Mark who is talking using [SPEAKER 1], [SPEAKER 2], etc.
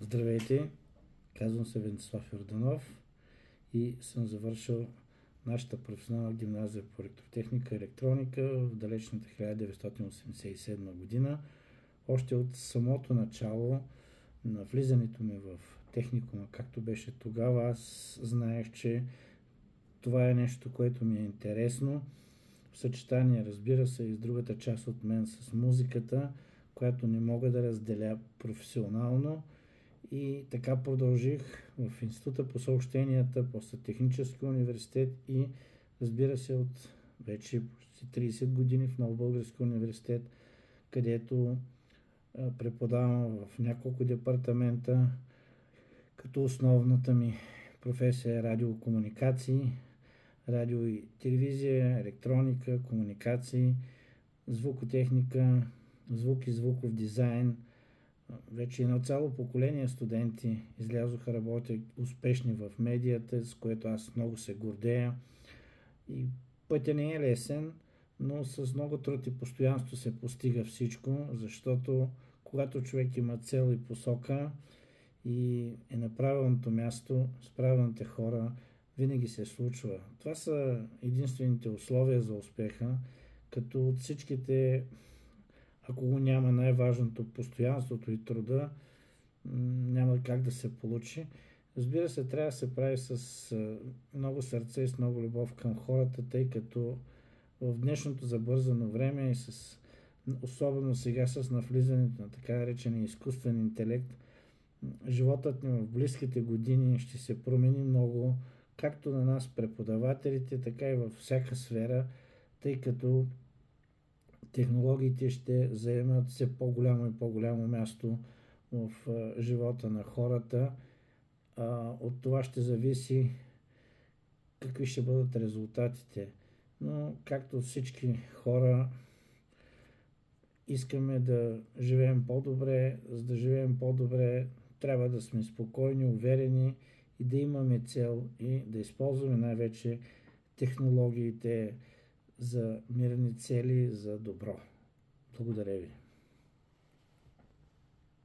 [SPEAKER 1] Здравейте, казвам се Венцислав Йорданов и съм завършил нашата професионална гимназия по електротехника и електроника в далечната 1987 година. Още от самото начало на влизането ми в техникума, както беше тогава, аз знаех, че това е нещо, което ми е интересно. В съчетание, разбира се, и с другата част от мен с музиката, която не мога да разделя професионално. И така продължих в Института по съобщенията, после Технически университет и, разбира се, от вече почти 30 години в Нов български университет, където преподавам в няколко департамента, като основната ми професия е радиокомуникации, радио и телевизия, електроника, комуникации, звукотехника, звук и звуков дизайн. Вече едно цяло поколение студенти излязоха, работят успешни в медията, с което аз много се гордея. И пътя не е лесен, но с много труд и постоянство се постига всичко, защото когато човек има цел и посока и е на правилното място, с правилните хора, винаги се случва. Това са единствените условия за успеха, като от всичките, ако го няма най-важното, постоянството и труда, няма как да се получи. Разбира се, трябва да се прави с много сърце и с много любов към хората, тъй като в днешното забързано време и особено сега с навлизането на така наречения изкуствен интелект, животът ни в близките години ще се промени много, както на нас преподавателите, така и във всяка сфера, тъй като технологиите ще заемат все по-голямо и по-голямо място в живота на хората. От това ще зависи какви ще бъдат резултатите. Но както всички хора искаме да живеем по-добре, за да живеем по-добре трябва да сме спокойни, уверени и да имаме цел и да използваме най-вече технологиите за мирни цели, за добро. Благодаря ви.